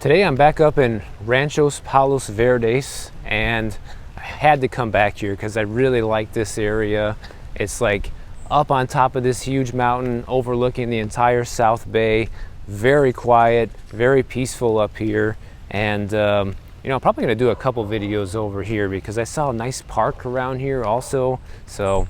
Today I'm back up in Ranchos Palos Verdes, and I had to come back here because I really like this area. It's like up on top of this huge mountain overlooking the entire South Bay. Very quiet, very peaceful up here. And I'm probably gonna do a couple videos over here because I saw a nice park around here also. So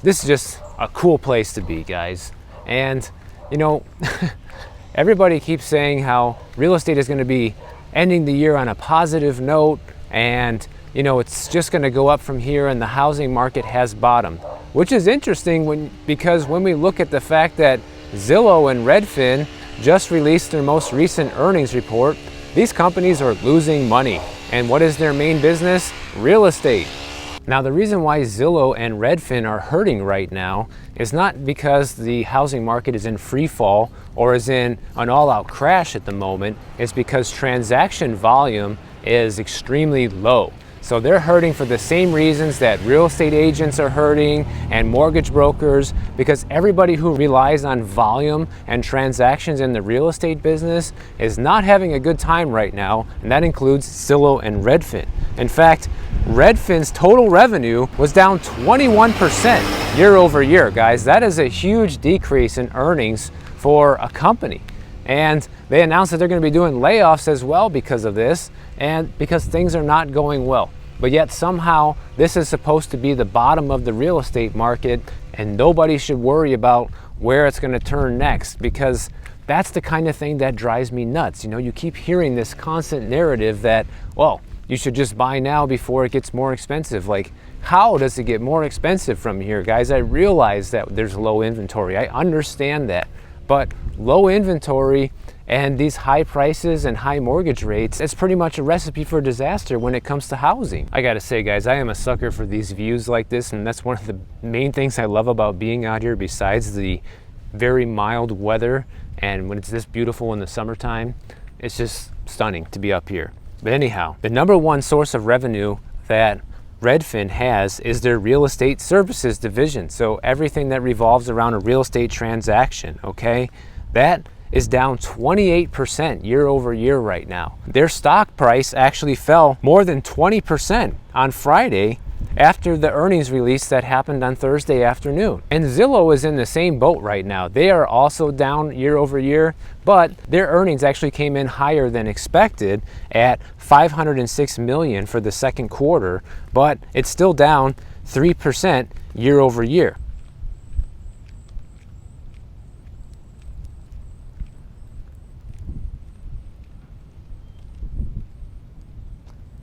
this is just a cool place to be, guys. And everybody keeps saying how real estate is going to be ending the year on a positive note, and it's just going to go up from here and the housing market has bottomed, which is interesting because when we look at the fact that Zillow and Redfin just released their most recent earnings report, these companies are losing money. And what is their main business? Real estate. Now, the reason why Zillow and Redfin are hurting right now is not because the housing market is in free fall or is in an all-out crash at the moment. It's because transaction volume is extremely low. So they're hurting for the same reasons that real estate agents are hurting and mortgage brokers, because everybody who relies on volume and transactions in the real estate business is not having a good time right now, and that includes Zillow and Redfin. In fact, Redfin's total revenue was down 21% year over year, guys. That is a huge decrease in earnings for a company. And they announced that they're going to be doing layoffs as well because of this, and because things are not going well. But yet somehow this is supposed to be the bottom of the real estate market, and nobody should worry about where it's going to turn next, because that's the kind of thing that drives me nuts. You keep hearing this constant narrative that, well, you should just buy now before it gets more expensive. Like, how does it get more expensive from here, guys? I realize that there's low inventory. I understand that. But low inventory and these high prices and high mortgage rates, it's pretty much a recipe for disaster when it comes to housing. I gotta say, guys, I am a sucker for these views like this, and that's one of the main things I love about being out here, besides the very mild weather. And when it's this beautiful in the summertime, it's just stunning to be up here. But anyhow, the number one source of revenue that Redfin has is their real estate services division. So everything that revolves around a real estate transaction, okay? That is down 28% year over year right now. Their stock price actually fell more than 20% on Friday after the earnings release that happened on Thursday afternoon. And Zillow is in the same boat right now. They are also down year over year, but their earnings actually came in higher than expected at $506 million for the second quarter, but it's still down 3% year over year.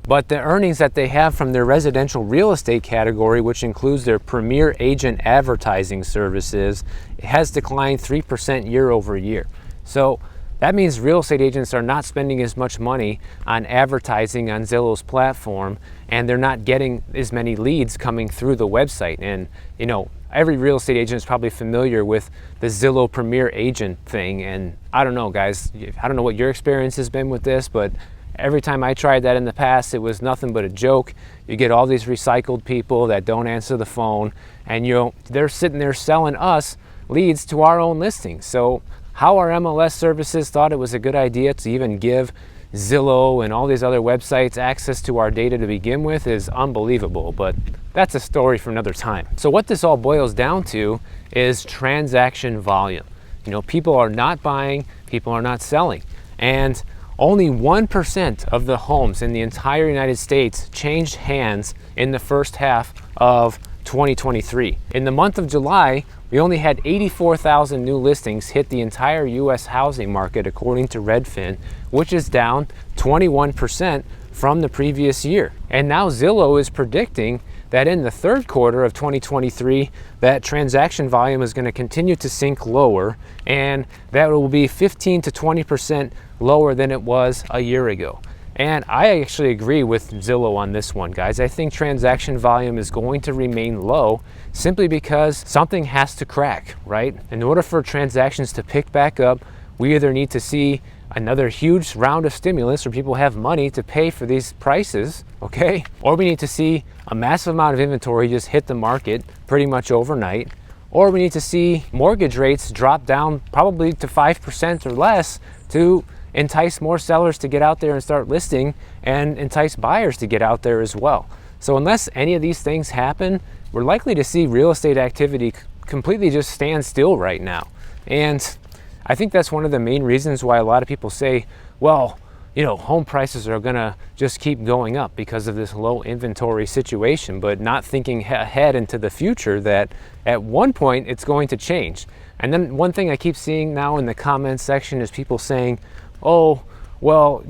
But the earnings that they have from their residential real estate category, which includes their premier agent advertising services, has declined 3% year over year. So that means real estate agents are not spending as much money on advertising on Zillow's platform, and they're not getting as many leads coming through the website. And every real estate agent is probably familiar with the Zillow Premier Agent thing. And I don't know, guys, I don't know what your experience has been with this, but every time I tried that in the past, it was nothing but a joke. You get all these recycled people that don't answer the phone, and they're sitting there selling us leads to our own listings. So how our MLS services thought it was a good idea to even give Zillow and all these other websites access to our data to begin with is unbelievable, but that's a story for another time. So what this all boils down to is transaction volume. People are not buying, people are not selling. And only 1% of the homes in the entire United States changed hands in the first half of 2023. In the month of July, we only had 84,000 new listings hit the entire U.S. housing market, according to Redfin, which is down 21% from the previous year. And now Zillow is predicting that in the third quarter of 2023, that transaction volume is going to continue to sink lower, and that will be 15 to 20% lower than it was a year ago. And I actually agree with Zillow on this one, guys. I think transaction volume is going to remain low simply because something has to crack, right? In order for transactions to pick back up, we either need to see another huge round of stimulus where people have money to pay for these prices, okay? Or we need to see a massive amount of inventory just hit the market pretty much overnight. Or we need to see mortgage rates drop down probably to 5% or less to entice more sellers to get out there and start listing, and entice buyers to get out there as well. So unless any of these things happen, we're likely to see real estate activity completely just stand still right now. And I think that's one of the main reasons why a lot of people say, well, home prices are gonna just keep going up because of this low inventory situation, but not thinking ahead into the future that at one point it's going to change. And then one thing I keep seeing now in the comments section is people saying, oh, well,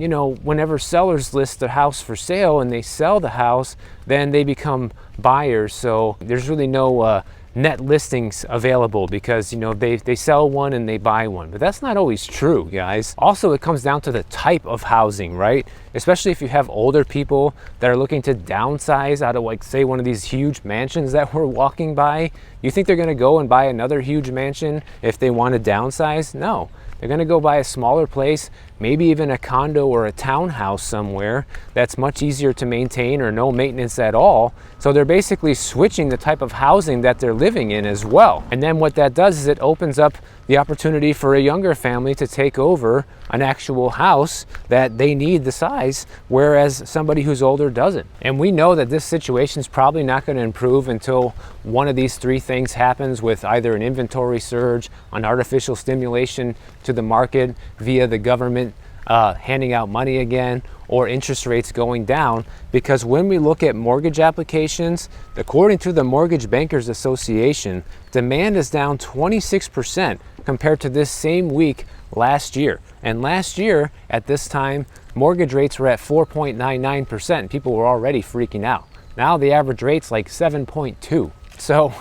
whenever sellers list their house for sale and they sell the house, then they become buyers. So there's really no net listings available because they sell one and they buy one. But that's not always true, guys. Also, it comes down to the type of housing, right? Especially if you have older people that are looking to downsize out of, like, say, one of these huge mansions that we're walking by. You think they're gonna go and buy another huge mansion if they want to downsize? No. They're gonna go buy a smaller place, maybe even a condo or a townhouse somewhere that's much easier to maintain or no maintenance at all. So they're basically switching the type of housing that they're living in as well. And then what that does is it opens up the opportunity for a younger family to take over an actual house that they need the size, whereas somebody who's older doesn't. And we know that this situation is probably not going to improve until one of these three things happens, with either an inventory surge, an artificial stimulation to the market via the government handing out money again, or interest rates going down. Because when we look at mortgage applications, according to the Mortgage Bankers Association, demand is down 26% compared to this same week last year. And last year at this time, mortgage rates were at 4.99%. People were already freaking out. Now the average rate's like 7.2. So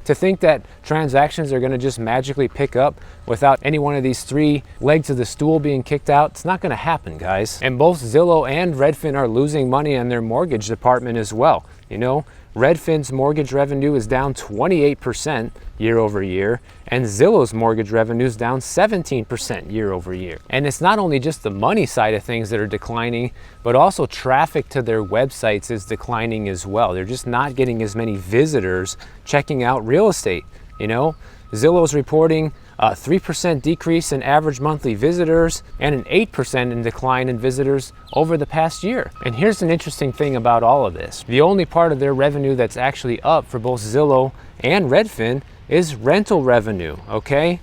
to think that transactions are going to just magically pick up without any one of these three legs of the stool being kicked out, it's not going to happen, guys. And both Zillow and Redfin are losing money on their mortgage department as well. Redfin's mortgage revenue is down 28% year over year, and Zillow's mortgage revenue is down 17% year over year. And it's not only just the money side of things that are declining, but also traffic to their websites is declining as well. They're just not getting as many visitors checking out real estate. Zillow's reporting a 3% decrease in average monthly visitors and an 8% in decline in visitors over the past year. And here's an interesting thing about all of this. The only part of their revenue that's actually up for both Zillow and Redfin is rental revenue, okay?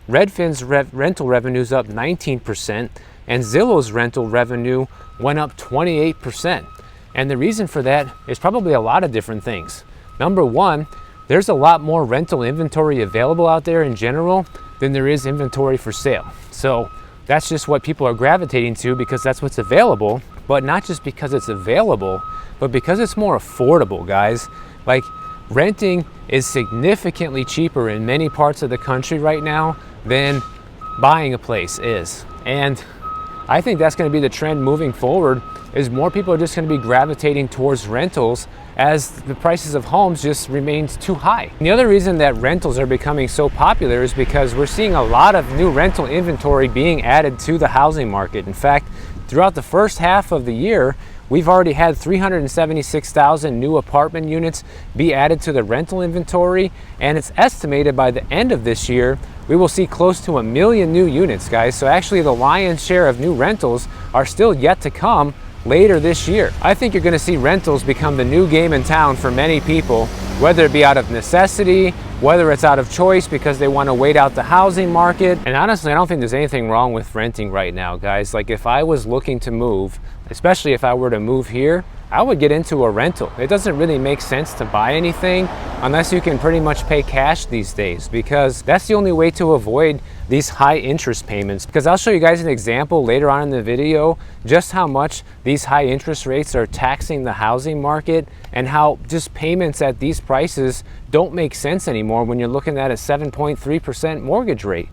Redfin's rental revenue is up 19%, and Zillow's rental revenue went up 28%. And the reason for that is probably a lot of different things. Number one, there's a lot more rental inventory available out there in general than there is inventory for sale. So that's just what people are gravitating to because that's what's available, but not just because it's available, but because it's more affordable, guys. Like, renting is significantly cheaper in many parts of the country right now than buying a place is. And I think that's going to be the trend moving forward, is more people are just going to be gravitating towards rentals as the prices of homes just remains too high. And the other reason that rentals are becoming so popular is because we're seeing a lot of new rental inventory being added to the housing market. In fact, throughout the first half of the year, we've already had 376,000 new apartment units be added to the rental inventory, and it's estimated by the end of this year we will see close to 1 million new units, guys. So actually the lion's share of new rentals are still yet to come later this year. I think you're going to see rentals become the new game in town for many people, whether it be out of necessity, whether it's out of choice because they want to wait out the housing market. And honestly, I don't think there's anything wrong with renting right now, guys. Like, if I was looking to move, especially if I were to move here, I would get into a rental. It doesn't really make sense to buy anything unless you can pretty much pay cash these days, because that's the only way to avoid these high interest payments. Because I'll show you guys an example later on in the video just how much these high interest rates are taxing the housing market, and how just payments at these prices don't make sense anymore when you're looking at a 7.3% mortgage rate.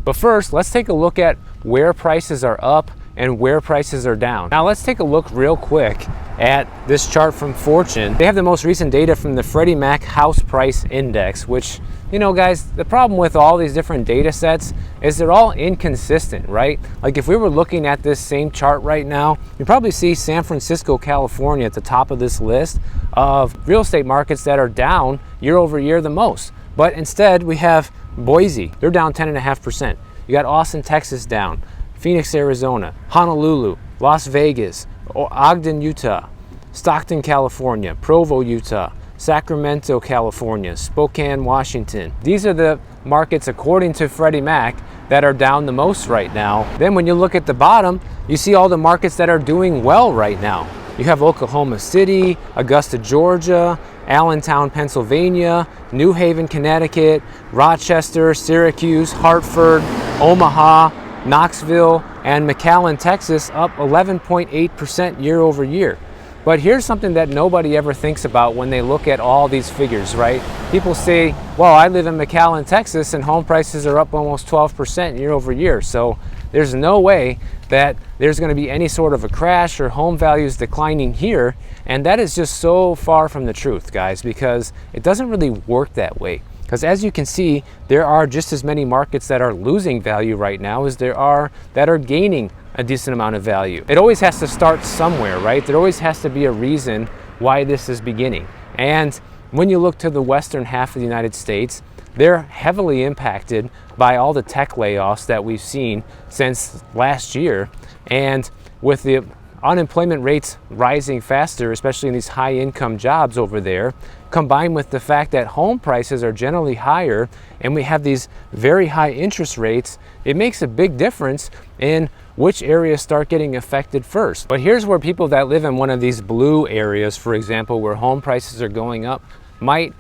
But first, let's take a look at where prices are up and where prices are down. Now let's take a look real quick at this chart from Fortune, they have the most recent data from the Freddie Mac House Price Index, which, you know, guys, the problem with all these different data sets is they're all inconsistent, right? Like if we were looking at this same chart right now, you probably see San Francisco, California at the top of this list of real estate markets that are down year over year the most. But instead we have Boise, they're down 10.5%. You got Austin, Texas down, Phoenix, Arizona, Honolulu, Las Vegas, Ogden, Utah, Stockton, California, Provo, Utah, Sacramento, California, Spokane, Washington. These are the markets, according to Freddie Mac, that are down the most right now. Then when you look at the bottom, you see all the markets that are doing well right now. You have Oklahoma City, Augusta, Georgia, Allentown, Pennsylvania, New Haven, Connecticut, Rochester, Syracuse, Hartford, Omaha, Knoxville, and McAllen, Texas, up 11.8% year over year. But here's something that nobody ever thinks about when they look at all these figures, right? People say, well, I live in McAllen, Texas, and home prices are up almost 12% year over year. So there's no way that there's going to be any sort of a crash or home values declining here. And that is just so far from the truth, guys, because it doesn't really work that way. Because as you can see, there are just as many markets that are losing value right now as there are that are gaining a decent amount of value. It always has to start somewhere, right? There always has to be a reason why this is beginning. And when you look to the western half of the United States, they're heavily impacted by all the tech layoffs that we've seen since last year. And with the unemployment rates rising faster, especially in these high income jobs over there, combined with the fact that home prices are generally higher and we have these very high interest rates, it makes a big difference in which areas start getting affected first. But here's where people that live in one of these blue areas, for example, where home prices are going up, might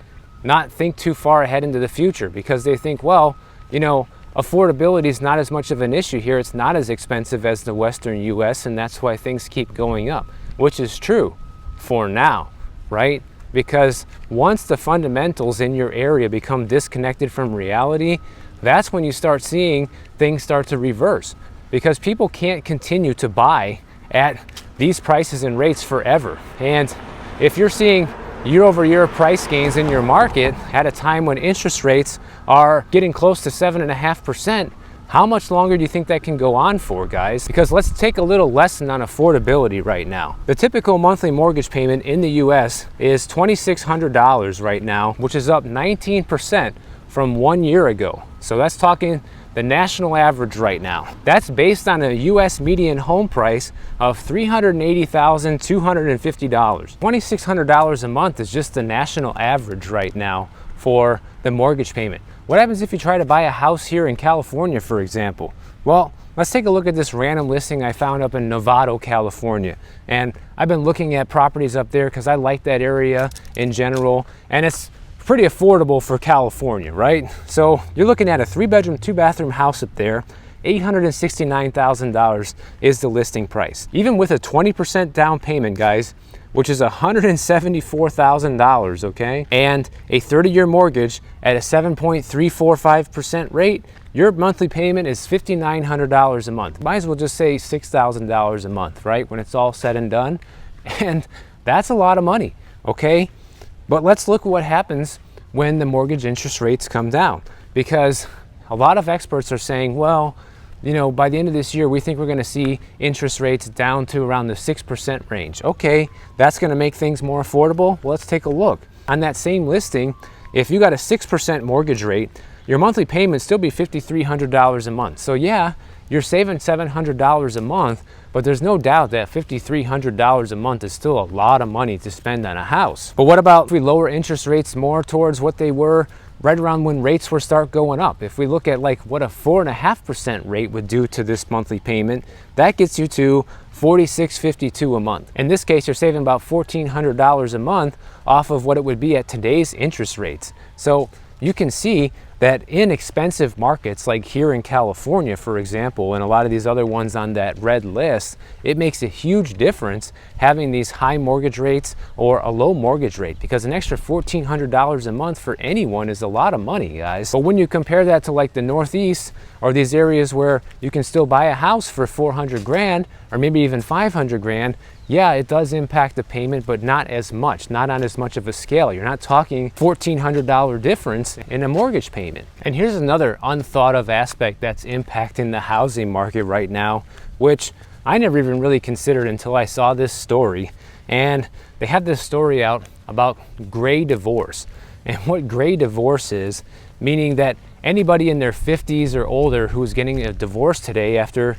not think too far ahead into the future, because they think, well, you know, affordability is not as much of an issue here. It's not as expensive as the Western US, and that's why things keep going up, which is true for now, right? Because once the fundamentals in your area become disconnected from reality, that's when you start seeing things start to reverse, because people can't continue to buy at these prices and rates forever. And if you're seeing year over year price gains in your market at a time when interest rates are getting close to 7.5%, how much longer do you think that can go on for, guys? Because let's take a little lesson on affordability right now. The typical monthly mortgage payment in the US is $2,600 right now, which is up 19% from 1 year ago. So that's talking the national average right now. That's based on a US median home price of $380,250. $2,600 a month is just the national average right now for the mortgage payment. What happens if you try to buy a house here in California, for example? Well, let's take a look at this random listing I found up in Novato, California. And I've been looking at properties up there because I like that area in general, and it's pretty affordable for California, right? So you're looking at a 3-bedroom, 2-bathroom house up there. $869,000 is the listing price. Even with a 20% down payment, guys, which is $174,000, okay? And a 30-year mortgage at a 7.345% rate, your monthly payment is $5,900 a month. Might as well just say $6,000 a month, right? When it's all said and done. And that's a lot of money, okay? But let's look at what happens when the mortgage interest rates come down, because a lot of experts are saying, well, you know, by the end of this year, we think we're going to see interest rates down to around the 6% range. Okay, that's going to make things more affordable. Well, let's take a look. On that same listing, if you got a 6% mortgage rate, your monthly payment still be $5,300 a month. So yeah, you're saving $700 a month, but there's no doubt that $5,300 a month is still a lot of money to spend on a house. But what about if we lower interest rates more towards what they were right around when rates were start going up? If we look at like what a 4.5% rate would do to this monthly payment, that gets you to $4,652 a month. In this case, you're saving about $1,400 a month off of what it would be at today's interest rates. So you can see that in expensive markets like here in California, for example, and a lot of these other ones on that red list, it makes a huge difference having these high mortgage rates or a low mortgage rate, because an extra $1,400 a month for anyone is a lot of money, guys. But when you compare that to like the Northeast or these areas where you can still buy a house for 400 grand or maybe even 500 grand, yeah, it does impact the payment, but not as much, not on as much of a scale. You're not talking $1,400 difference in a mortgage payment. And here's another unthought of aspect that's impacting the housing market right now, which I never even really considered until I saw this story. And they have this story out about gray divorce. And what gray divorce is, meaning that anybody in their 50s or older who's getting a divorce today after,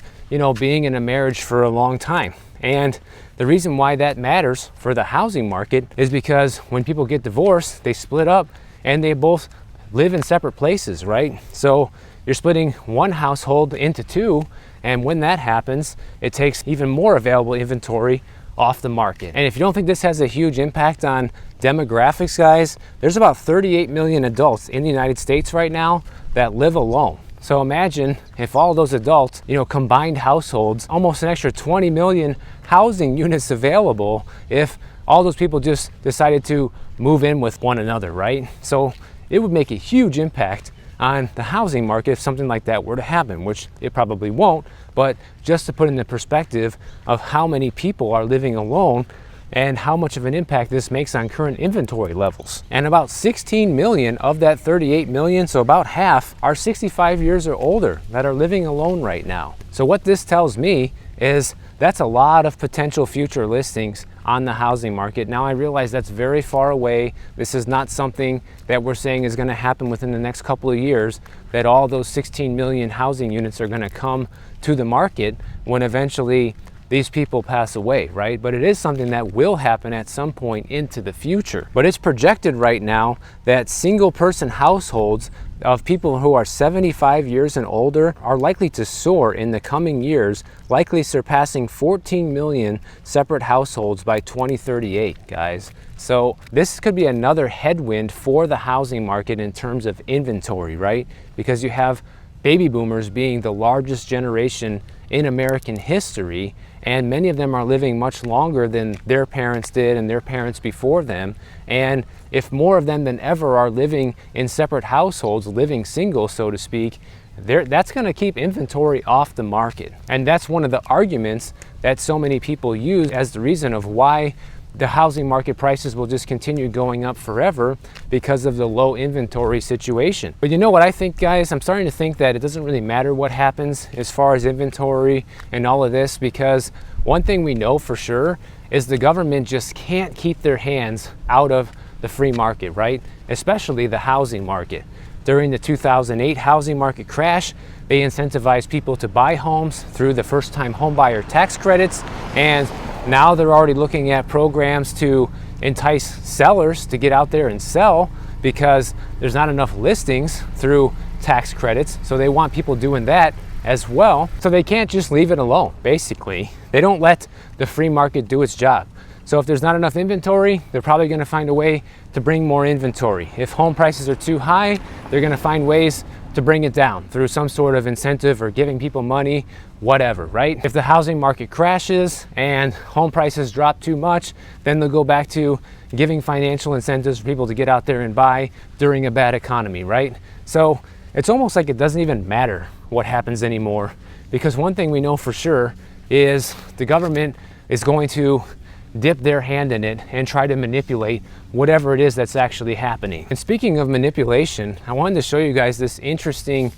being in a marriage for a long time. And the reason why that matters for the housing market is because when people get divorced, they split up and they both live in separate places, right? So you're splitting one household into two, and when that happens, it takes even more available inventory off the market. And if you don't think this has a huge impact on demographics, guys, there's about 38 million adults in the United States right now that live alone. So imagine if all those adults, combined households, almost an extra 20 million housing units available if all those people just decided to move in with one another, right? So it would make a huge impact on the housing market if something like that were to happen, which it probably won't, but just to put in the perspective of how many people are living alone and how much of an impact this makes on current inventory levels. And about 16 million of that 38 million, so about half, are 65 years or older that are living alone right now. So what this tells me is that's a lot of potential future listings on the housing market. Now I realize that's very far away. This is not something that we're saying is going to happen within the next couple of years, that all those 16 million housing units are going to come to the market when eventually these people pass away, right? But it is something that will happen at some point into the future. But it's projected right now that single person households of people who are 75 years and older are likely to soar in the coming years, likely surpassing 14 million separate households by 2038, guys. So this could be another headwind for the housing market in terms of inventory, right? Because you have baby boomers being the largest generation in American history, and many of them are living much longer than their parents did and their parents before them. And if more of them than ever are living in separate households, living single, so to speak, that's going to keep inventory off the market. And that's one of the arguments that so many people use as the reason of why the housing market prices will just continue going up forever, because of the low inventory situation. But you know what I think, guys? I'm starting to think that it doesn't really matter what happens as far as inventory and all of this, because one thing we know for sure is the government just can't keep their hands out of the free market, right? Especially the housing market. During the 2008 housing market crash, they incentivized people to buy homes through the first-time homebuyer tax credits, and now they're already looking at programs to entice sellers to get out there and sell, because there's not enough listings through tax credits. So they want people doing that as well. So they can't just leave it alone, basically. They don't let the free market do its job. So if there's not enough inventory, they're probably going to find a way to bring more inventory. If home prices are too high, they're going to find ways to bring it down through some sort of incentive or giving people money, whatever, right? If the housing market crashes and home prices drop too much, then they'll go back to giving financial incentives for people to get out there and buy during a bad economy, right? So it's almost like it doesn't even matter what happens anymore, because one thing we know for sure is the government is going to dip their hand in it and try to manipulate whatever it is that's actually happening. And speaking of manipulation, I wanted to show you guys this interesting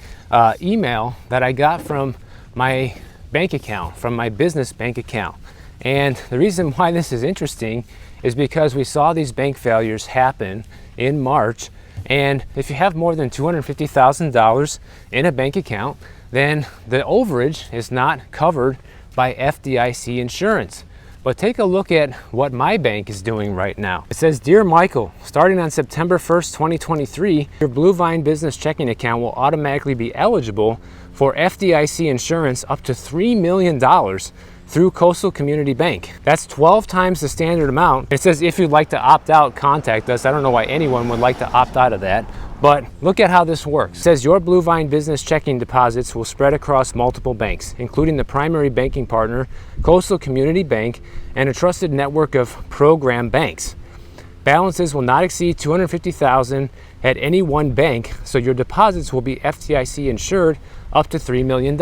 email that I got from my bank account, from my business bank account. And the reason why this is interesting is because we saw these bank failures happen in March. And if you have more than $250,000 in a bank account, then the overage is not covered by FDIC insurance. But take a look at what my bank is doing right now. It says, "Dear Michael, starting on September 1st, 2023, your Blue Vine business checking account will automatically be eligible for FDIC insurance up to $3 million through Coastal Community Bank. That's 12 times the standard amount. It says if you'd like to opt out, contact us." I don't know why anyone would like to opt out of that, But look at how this works. It says your Blue Vine business checking deposits will spread across multiple banks, including the primary banking partner, Coastal Community Bank, and a trusted network of program banks. Balances will not exceed $250,000 at any one bank, so your deposits will be FDIC insured up to $3 million.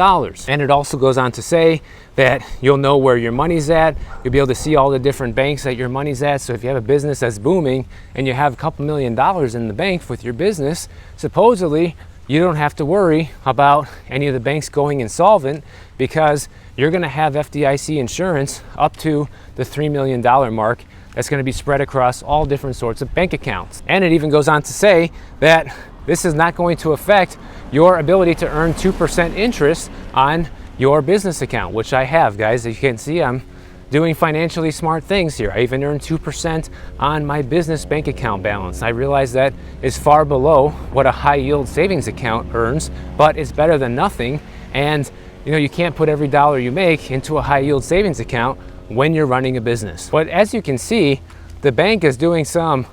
And it also goes on to say that you'll know where your money's at. You'll be able to see all the different banks that your money's at. So if you have a business that's booming and you have a couple $1 million in the bank with your business, supposedly you don't have to worry about any of the banks going insolvent, because you're going to have FDIC insurance up to the $3 million mark. That's going to be spread across all different sorts of bank accounts. And it even goes on to say that this is not going to affect your ability to earn 2% interest on your business account, which I have, guys. As you can see, I'm doing financially smart things here. I even earned 2% on my business bank account balance. I realize that is far below what a high yield savings account earns, but it's better than nothing. And you can't put every dollar you make into a high yield savings account when you're running a business. But as you can see, the bank is doing some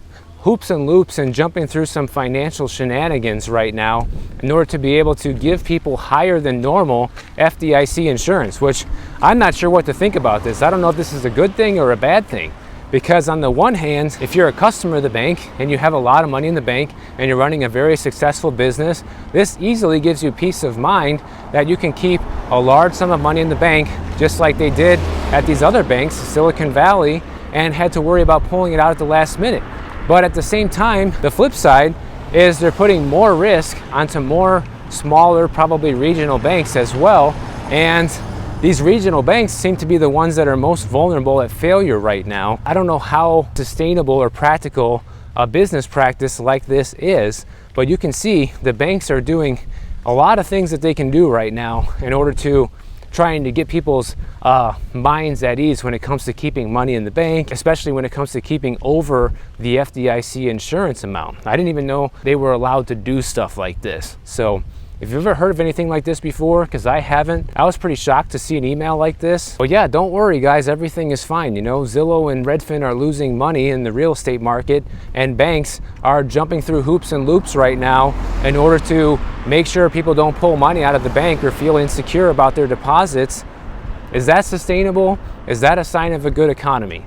hoops and loops and jumping through some financial shenanigans right now in order to be able to give people higher than normal FDIC insurance, which I'm not sure what to think about this. I don't know if this is a good thing or a bad thing, because on the one hand, if you're a customer of the bank and you have a lot of money in the bank and you're running a very successful business, this easily gives you peace of mind that you can keep a large sum of money in the bank, just like they did at these other banks, Silicon Valley, and had to worry about pulling it out at the last minute. But at the same time, the flip side is they're putting more risk onto more smaller, probably regional banks as well. And these regional banks seem to be the ones that are most vulnerable at failure right now. I don't know how sustainable or practical a business practice like this is, but you can see the banks are doing a lot of things that they can do right now in order to trying to get people's minds at ease when it comes to keeping money in the bank, especially when it comes to keeping over the FDIC insurance amount. I didn't even know they were allowed to do stuff like this. So if you've ever heard of anything like this before, because I haven't, I was pretty shocked to see an email like this. But yeah, don't worry guys, everything is fine. Zillow and Redfin are losing money in the real estate market, and banks are jumping through hoops and loops right now in order to make sure people don't pull money out of the bank or feel insecure about their deposits. Is that sustainable? Is that a sign of a good economy?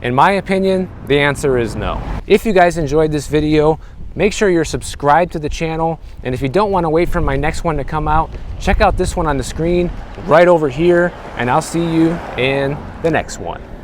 In my opinion, the answer is no. If you guys enjoyed this video, make sure you're subscribed to the channel, and if you don't want to wait for my next one to come out, check out this one on the screen right over here, and I'll see you in the next one.